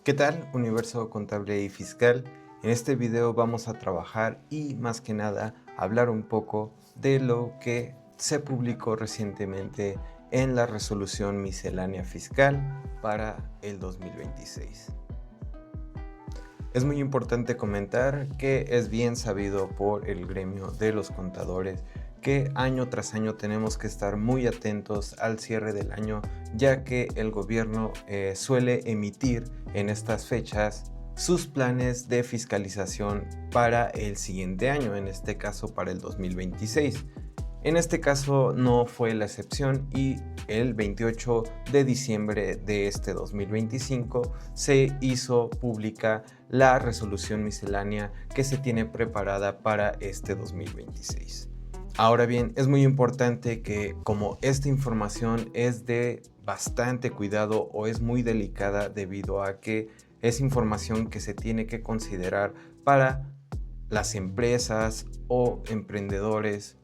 ¿Qué tal, universo contable y fiscal? En este video vamos a trabajar y más que nada hablar un poco de lo que se publicó recientemente en la resolución miscelánea fiscal para el 2026. Es muy importante comentar que es bien sabido por el gremio de los contadores que año tras año tenemos que estar muy atentos al cierre del año, ya que el gobierno suele emitir en estas fechas sus planes de fiscalización para el siguiente año, en este caso para el 2026. En este caso no fue la excepción y el 28 de diciembre de este 2025 se hizo pública la resolución miscelánea que se tiene preparada para este 2026. Ahora bien, es muy importante que como esta información es de bastante cuidado o es muy delicada debido a que es información que se tiene que considerar para las empresas o emprendedores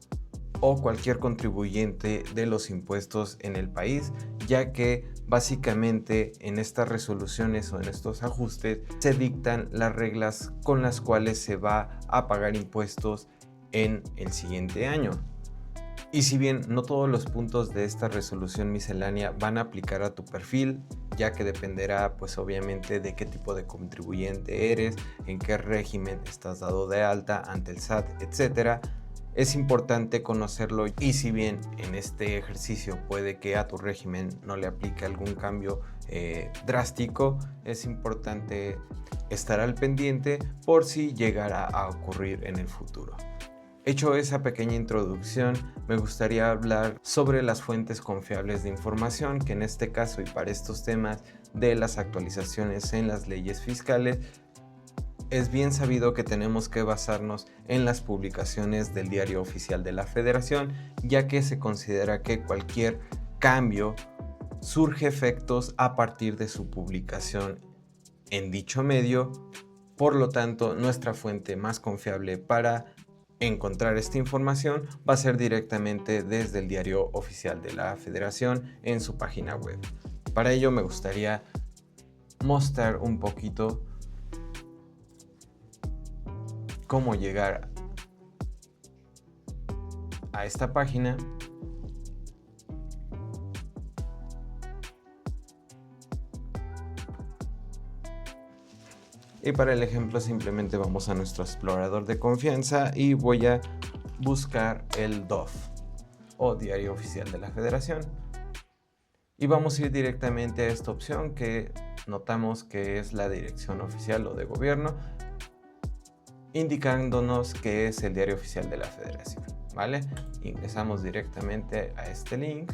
o cualquier contribuyente de los impuestos en el país, ya que básicamente en estas resoluciones o en estos ajustes se dictan las reglas con las cuales se va a pagar impuestos en el siguiente año. Y si bien no todos los puntos de esta resolución miscelánea van a aplicar a tu perfil, ya que dependerá pues obviamente de qué tipo de contribuyente eres, en qué régimen estás dado de alta ante el SAT, etcétera, es importante conocerlo y si bien en este ejercicio puede que a tu régimen no le aplique algún cambio drástico, es importante estar al pendiente por si llegara a ocurrir en el futuro. Hecho esa pequeña introducción, me gustaría hablar sobre las fuentes confiables de información, que en este caso y para estos temas de las actualizaciones en las leyes fiscales, es bien sabido que tenemos que basarnos en las publicaciones del Diario Oficial de la Federación, ya que se considera que cualquier cambio surge efectos a partir de su publicación en dicho medio. Por lo tanto, nuestra fuente más confiable para encontrar esta información va a ser directamente desde el Diario Oficial de la Federación en su página web. Para ello me gustaría mostrar un poquito cómo llegar a esta página. Y para el ejemplo simplemente vamos a nuestro explorador de confianza y voy a buscar el DOF o Diario Oficial de la Federación. Y vamos a ir directamente a esta opción que notamos que es la dirección oficial o de gobierno, indicándonos que es el Diario Oficial de la Federación, ¿vale? Ingresamos directamente a este link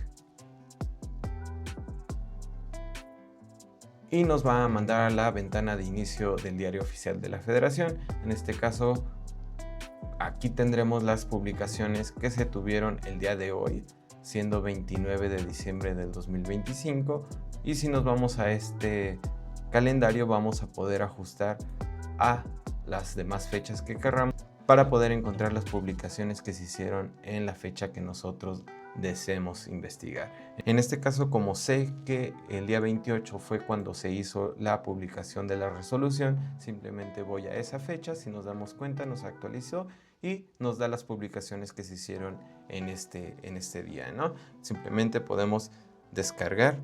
y nos va a mandar a la ventana de inicio del Diario Oficial de la Federación. En este caso, aquí tendremos las publicaciones que se tuvieron el día de hoy, siendo 29 de diciembre del 2025. Y si nos vamos a este calendario, vamos a poder ajustar a las demás fechas que querramos para poder encontrar las publicaciones que se hicieron en la fecha que nosotros deseemos investigar. En este caso, como sé que el día 28 fue cuando se hizo la publicación de la resolución, simplemente voy a esa fecha. Si nos damos cuenta, nos actualizó y nos da las publicaciones que se hicieron en este día, ¿no? Simplemente podemos descargar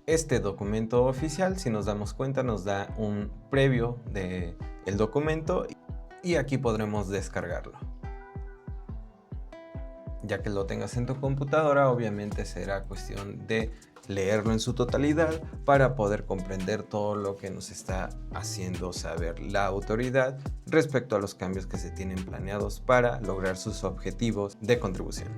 este documento oficial. Si nos damos cuenta, nos da un previo del documento y aquí podremos descargarlo. Ya que lo tengas en tu computadora, obviamente será cuestión de leerlo en su totalidad para poder comprender todo lo que nos está haciendo saber la autoridad respecto a los cambios que se tienen planeados para lograr sus objetivos de contribución.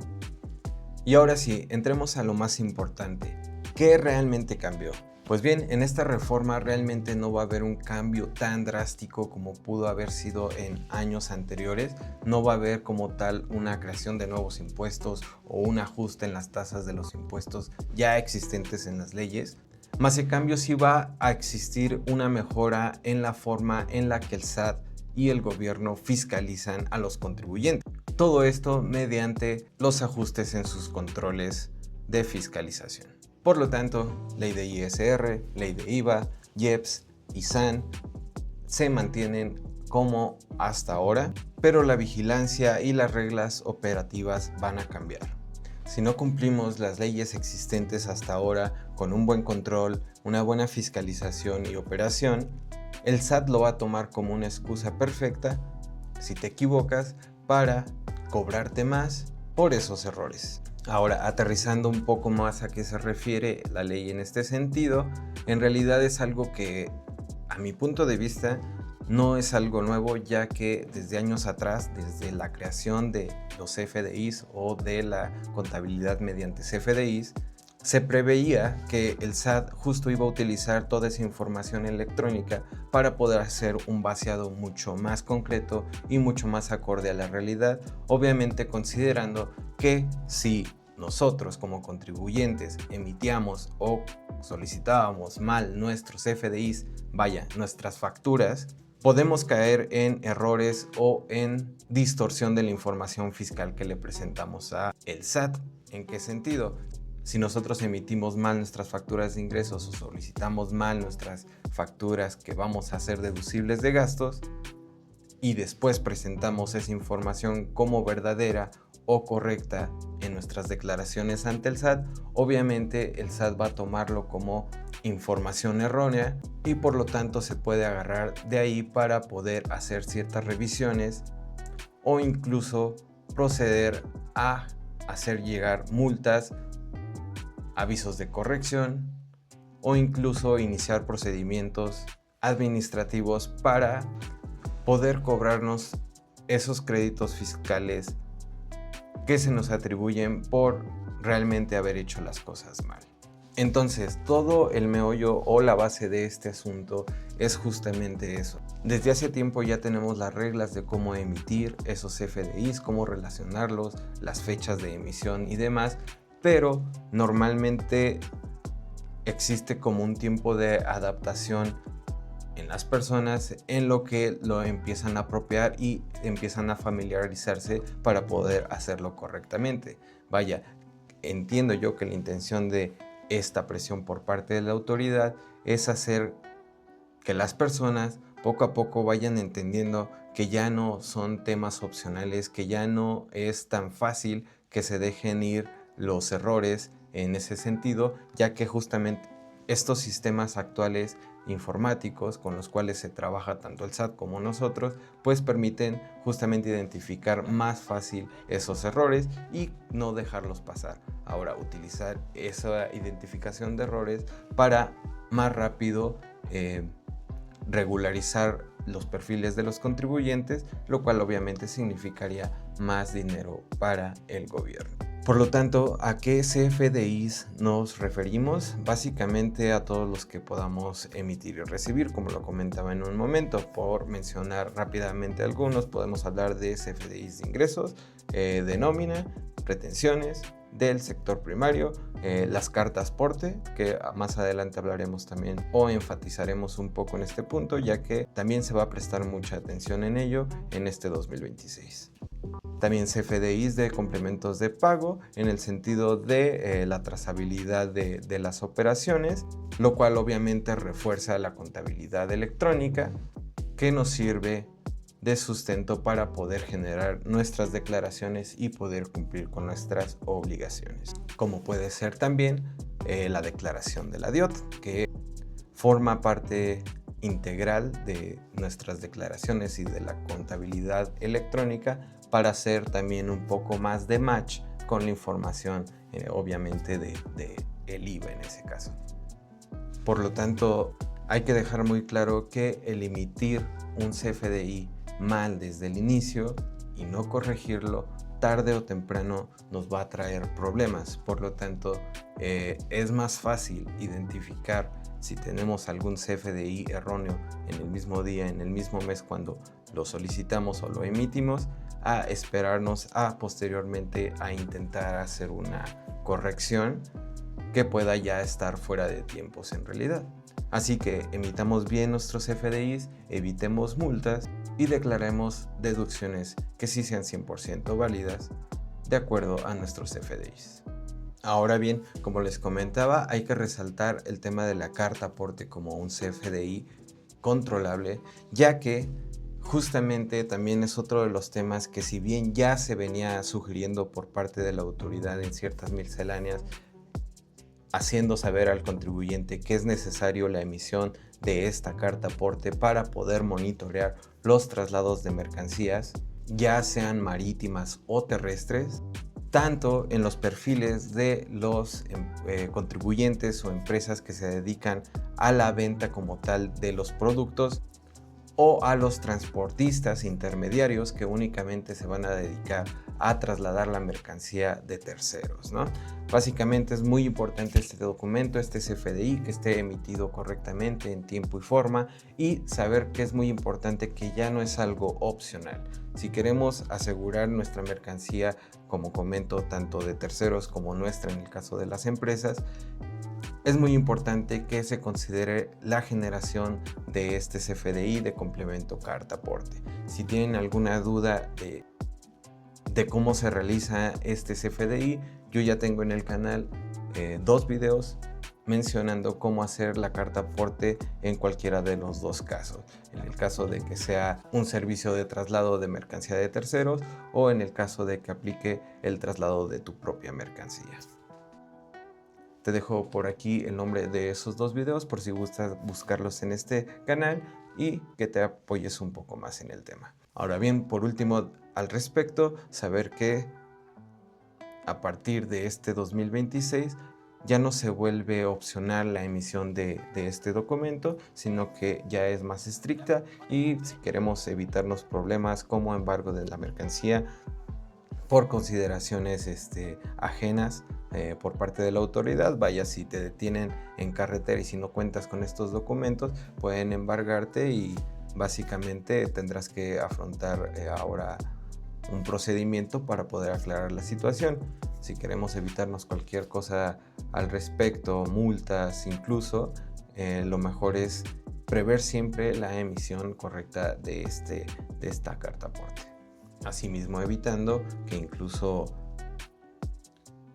Y ahora sí, entremos a lo más importante. ¿Qué realmente cambió? Pues bien, en esta reforma realmente no va a haber un cambio tan drástico como pudo haber sido en años anteriores. No va a haber como tal una creación de nuevos impuestos o un ajuste en las tasas de los impuestos ya existentes en las leyes. Más en cambio sí va a existir una mejora en la forma en la que el SAT y el gobierno fiscalizan a los contribuyentes. Todo esto mediante los ajustes en sus controles de fiscalización. Por lo tanto, ley de ISR, ley de IVA, IEPS y SAN se mantienen como hasta ahora, pero la vigilancia y las reglas operativas van a cambiar. Si no cumplimos las leyes existentes hasta ahora con un buen control, una buena fiscalización y operación, el SAT lo va a tomar como una excusa perfecta, si te equivocas, para cobrarte más por esos errores. Ahora, aterrizando un poco más a qué se refiere la ley en este sentido, en realidad es algo que, a mi punto de vista, no es algo nuevo, ya que desde años atrás, desde la creación de los CFDIs o de la contabilidad mediante CFDIs, se preveía que el SAT justo iba a utilizar toda esa información electrónica para poder hacer un vaciado mucho más concreto y mucho más acorde a la realidad, obviamente considerando que si nosotros como contribuyentes emitíamos o solicitábamos mal nuestros CFDIs, vaya, nuestras facturas, podemos caer en errores o en distorsión de la información fiscal que le presentamos a el SAT. ¿En qué sentido? Si nosotros emitimos mal nuestras facturas de ingresos o solicitamos mal nuestras facturas que vamos a hacer deducibles de gastos y después presentamos esa información como verdadera o correcta en nuestras declaraciones ante el SAT, obviamente el SAT va a tomarlo como información errónea y por lo tanto se puede agarrar de ahí para poder hacer ciertas revisiones o incluso proceder a hacer llegar multas, avisos de corrección o incluso iniciar procedimientos administrativos para poder cobrarnos esos créditos fiscales que se nos atribuyen por realmente haber hecho las cosas mal. Entonces, todo el meollo o la base de este asunto es justamente eso. Desde hace tiempo ya tenemos las reglas de cómo emitir esos CFDIs, cómo relacionarlos, las fechas de emisión y demás, pero normalmente existe como un tiempo de adaptación en las personas en lo que lo empiezan a apropiar y empiezan a familiarizarse para poder hacerlo correctamente. Vaya, entiendo yo que la intención de esta presión por parte de la autoridad es hacer que las personas poco a poco vayan entendiendo que ya no son temas opcionales, que ya no es tan fácil que se dejen ir los errores en ese sentido, ya que justamente estos sistemas actuales informáticos con los cuales se trabaja tanto el SAT como nosotros, pues permiten justamente identificar más fácil esos errores y no dejarlos pasar. Ahora, utilizar esa identificación de errores para más rápido regularizar los perfiles de los contribuyentes, lo cual obviamente significaría más dinero para el gobierno. Por lo tanto, ¿a qué CFDIs nos referimos? Básicamente a todos los que podamos emitir y recibir, como lo comentaba en un momento. Por mencionar rápidamente algunos, podemos hablar de CFDIs de ingresos, de nómina, retenciones, del sector primario, las cartas porte, que más adelante hablaremos también o enfatizaremos un poco en este punto, ya que también se va a prestar mucha atención en ello en este 2026. También CFDIs de complementos de pago en el sentido de la trazabilidad de las operaciones, lo cual obviamente refuerza la contabilidad electrónica que nos sirve de sustento para poder generar nuestras declaraciones y poder cumplir con nuestras obligaciones. Como puede ser también la declaración de la DIOT, que forma parte integral de nuestras declaraciones y de la contabilidad electrónica para hacer también un poco más de match con la información obviamente de el IVA en ese caso. Por lo tanto, hay que dejar muy claro que el emitir un CFDI mal desde el inicio y no corregirlo tarde o temprano nos va a traer problemas. Por lo tanto, es más fácil identificar si tenemos algún CFDI erróneo en el mismo día, en el mismo mes cuando lo solicitamos o lo emitimos, a esperarnos a posteriormente a intentar hacer una corrección que pueda ya estar fuera de tiempos en realidad. Así que emitamos bien nuestros CFDIs, evitemos multas y declaremos deducciones que sí sean 100% válidas de acuerdo a nuestros CFDIs. Ahora bien, como les comentaba, hay que resaltar el tema de la carta aporte como un CFDI controlable, ya que justamente también es otro de los temas que, si bien ya se venía sugiriendo por parte de la autoridad en ciertas misceláneas, haciendo saber al contribuyente que es necesario la emisión de esta carta aporte para poder monitorear los traslados de mercancías, ya sean marítimas o terrestres, tanto en los perfiles de los contribuyentes o empresas que se dedican a la venta como tal de los productos, o a los transportistas intermediarios que únicamente se van a dedicar a trasladar la mercancía de terceros, ¿no? Básicamente es muy importante este documento, este CFDI, que esté emitido correctamente en tiempo y forma, y saber que es muy importante que ya no es algo opcional. Si queremos asegurar nuestra mercancía, como comento, tanto de terceros como nuestra en el caso de las empresas, es muy importante que se considere la generación de este CFDI de complemento carta aporte. Si tienen alguna duda de cómo se realiza este CFDI, yo ya tengo en el canal 2 videos mencionando cómo hacer la carta aporte en cualquiera de los dos casos. En el caso de que sea un servicio de traslado de mercancía de terceros, o en el caso de que aplique el traslado de tu propia mercancía. Te dejo por aquí el nombre de esos 2 videos por si gustas buscarlos en este canal y que te apoyes un poco más en el tema. Ahora bien, por último al respecto, saber que a partir de este 2026 ya no se vuelve opcional la emisión de este documento, sino que ya es más estricta, y si queremos evitarnos problemas como embargo de la mercancía por consideraciones ajenas por parte de la autoridad, vaya, si te detienen en carretera y si no cuentas con estos documentos, pueden embargarte y básicamente tendrás que afrontar ahora un procedimiento para poder aclarar la situación. Si queremos evitarnos cualquier cosa al respecto, multas incluso, lo mejor es prever siempre la emisión correcta de esta carta aporte. Asimismo, evitando que incluso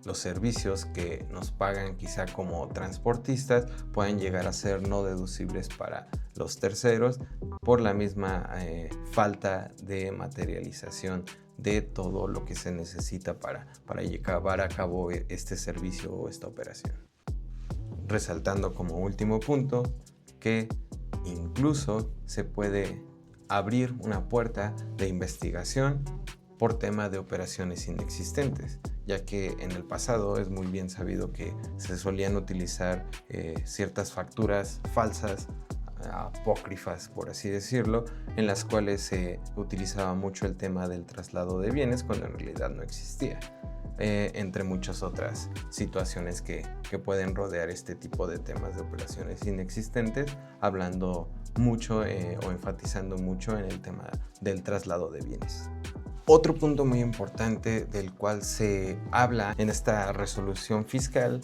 los servicios que nos pagan quizá como transportistas puedan llegar a ser no deducibles para los terceros por la misma falta de materialización de todo lo que se necesita para llevar a cabo este servicio o esta operación. Resaltando como último punto que incluso se puede abrir una puerta de investigación por tema de operaciones inexistentes, ya que en el pasado es muy bien sabido que se solían utilizar ciertas facturas falsas, apócrifas por así decirlo, en las cuales se utilizaba mucho el tema del traslado de bienes cuando en realidad no existía, entre muchas otras situaciones que pueden rodear este tipo de temas de operaciones inexistentes, hablando mucho o enfatizando mucho en el tema del traslado de bienes. Otro punto muy importante del cual se habla en esta resolución fiscal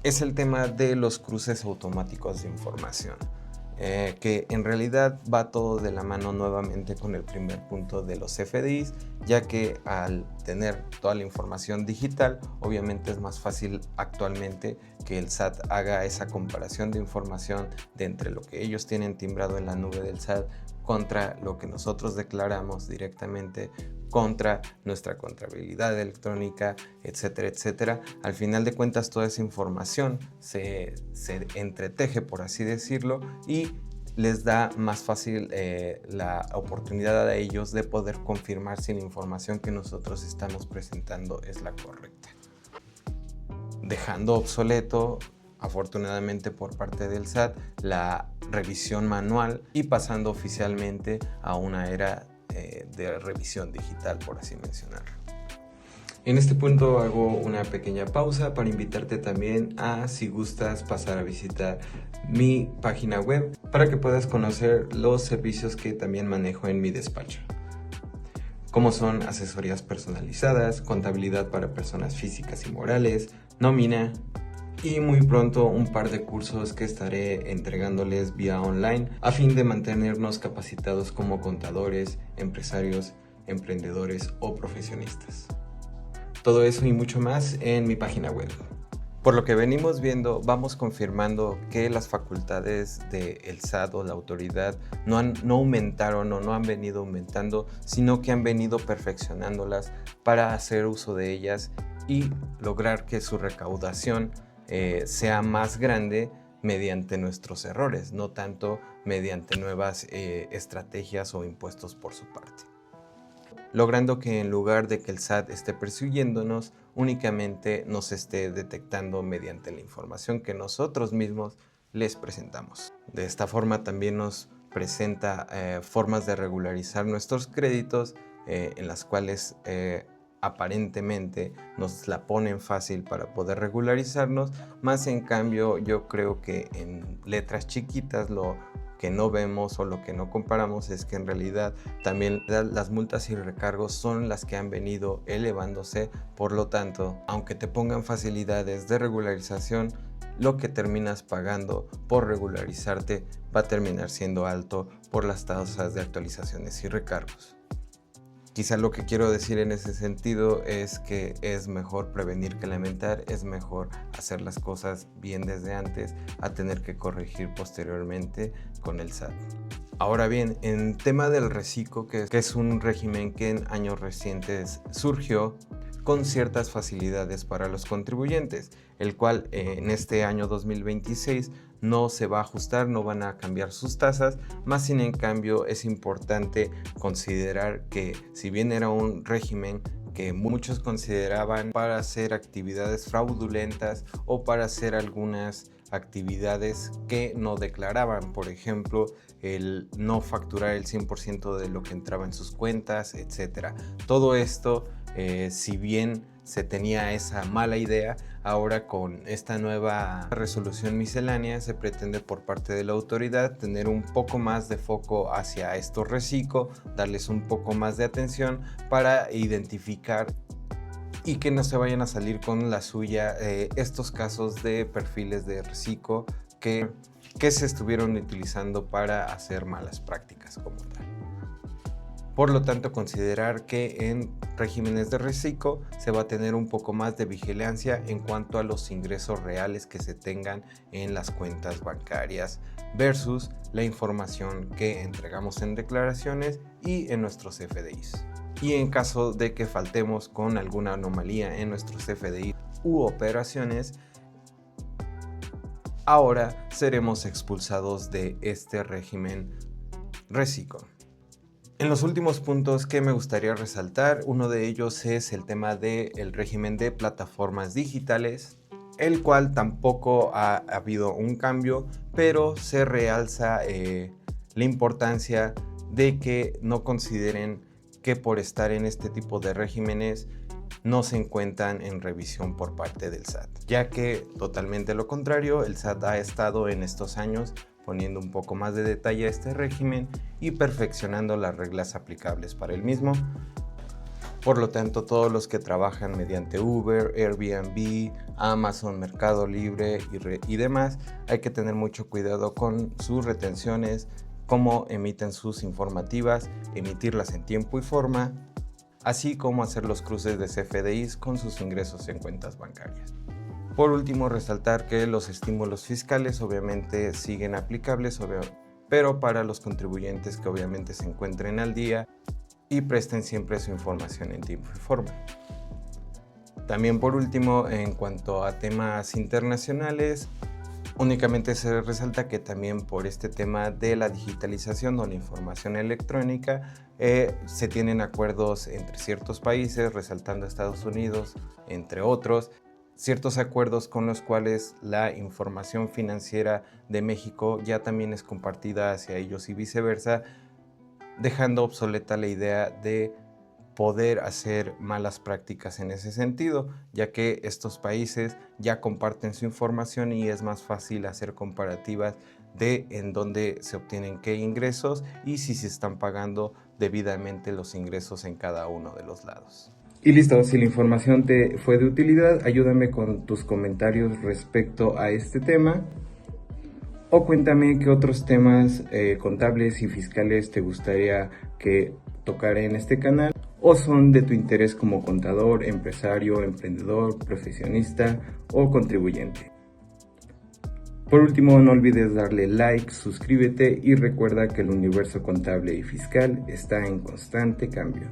es el tema de los cruces automáticos de información, que en realidad va todo de la mano nuevamente con el primer punto de los CFDIs, ya que al tener toda la información digital, obviamente es más fácil actualmente que el SAT haga esa comparación de información de entre lo que ellos tienen timbrado en la nube del SAT contra lo que nosotros declaramos directamente, contra nuestra contabilidad electrónica, etcétera, etcétera. Al final de cuentas, toda esa información se entreteje, por así decirlo, y les da más fácil la oportunidad a ellos de poder confirmar si la información que nosotros estamos presentando es la correcta, dejando obsoleto, afortunadamente por parte del SAT, la revisión manual y pasando oficialmente a una era de revisión digital, por así mencionarlo. En este punto hago una pequeña pausa para invitarte también a, si gustas, pasar a visitar mi página web para que puedas conocer los servicios que también manejo en mi despacho, como son asesorías personalizadas, contabilidad para personas físicas y morales, nómina, y muy pronto un par de cursos que estaré entregándoles vía online a fin de mantenernos capacitados como contadores, empresarios, emprendedores o profesionistas. Todo eso y mucho más en mi página web. Por lo que venimos viendo, vamos confirmando que las facultades del SAT o la autoridad no aumentaron o no han venido aumentando, sino que han venido perfeccionándolas para hacer uso de ellas y lograr que su recaudación sea más grande mediante nuestros errores, no tanto mediante nuevas estrategias o impuestos por su parte. Logrando que en lugar de que el SAT esté persiguiéndonos, únicamente nos esté detectando mediante la información que nosotros mismos les presentamos. De esta forma también nos presenta formas de regularizar nuestros créditos en las cuales aparentemente nos la ponen fácil para poder regularizarnos, más en cambio yo creo que en letras chiquitas lo que no vemos o lo que no comparamos es que en realidad también las multas y recargos son las que han venido elevándose. Por lo tanto, aunque te pongan facilidades de regularización, lo que terminas pagando por regularizarte va a terminar siendo alto por las tasas de actualizaciones y recargos. Quizá lo que quiero decir en ese sentido es que es mejor prevenir que lamentar, es mejor hacer las cosas bien desde antes a tener que corregir posteriormente con el SAT. Ahora bien, en tema del reciclo, que es un régimen que en años recientes surgió con ciertas facilidades para los contribuyentes, el cual en este año 2026 no se va a ajustar, no van a cambiar sus tasas, más sin en cambio es importante considerar que si bien era un régimen que muchos consideraban para hacer actividades fraudulentas o para hacer algunas actividades que no declaraban, por ejemplo, el no facturar el 100% de lo que entraba en sus cuentas, etcétera. Todo esto, si bien se tenía esa mala idea, ahora con esta nueva resolución miscelánea se pretende por parte de la autoridad tener un poco más de foco hacia estos reciclos, darles un poco más de atención para identificar y que no se vayan a salir con la suya estos casos de perfiles de reciclo que se estuvieron utilizando para hacer malas prácticas como tal. Por lo tanto, considerar que en regímenes de reciclo se va a tener un poco más de vigilancia en cuanto a los ingresos reales que se tengan en las cuentas bancarias versus la información que entregamos en declaraciones y en nuestros CFDIs. Y en caso de que faltemos con alguna anomalía en nuestros CFDI u operaciones, ahora seremos expulsados de este régimen reciclo. En los últimos puntos que me gustaría resaltar, uno de ellos es el tema del régimen de plataformas digitales, el cual tampoco ha habido un cambio, pero se realza la importancia de que no consideren que por estar en este tipo de regímenes no se encuentran en revisión por parte del SAT, ya que totalmente lo contrario, el SAT ha estado en estos años poniendo un poco más de detalle a este régimen y perfeccionando las reglas aplicables para el mismo. Por lo tanto, todos los que trabajan mediante Uber, Airbnb, Amazon, Mercado Libre y demás, hay que tener mucho cuidado con sus retenciones, cómo emiten sus informativas, emitirlas en tiempo y forma, así como hacer los cruces de CFDIs con sus ingresos en cuentas bancarias. Por último, resaltar que los estímulos fiscales obviamente siguen aplicables, pero para los contribuyentes que obviamente se encuentren al día y presten siempre su información en tiempo y forma. También por último, en cuanto a temas internacionales, únicamente se resalta que también por este tema de la digitalización o la información electrónica se tienen acuerdos entre ciertos países, resaltando Estados Unidos, entre otros, ciertos acuerdos con los cuales la información financiera de México ya también es compartida hacia ellos y viceversa, dejando obsoleta la idea de poder hacer malas prácticas en ese sentido, ya que estos países ya comparten su información y es más fácil hacer comparativas de en dónde se obtienen qué ingresos y si se están pagando debidamente los ingresos en cada uno de los lados. Y listo, si la información te fue de utilidad, ayúdame con tus comentarios respecto a este tema. O cuéntame qué otros temas contables y fiscales te gustaría que tocara en este canal, o son de tu interés como contador, empresario, emprendedor, profesionista o contribuyente. Por último, no olvides darle like, suscríbete y recuerda que el universo contable y fiscal está en constante cambio.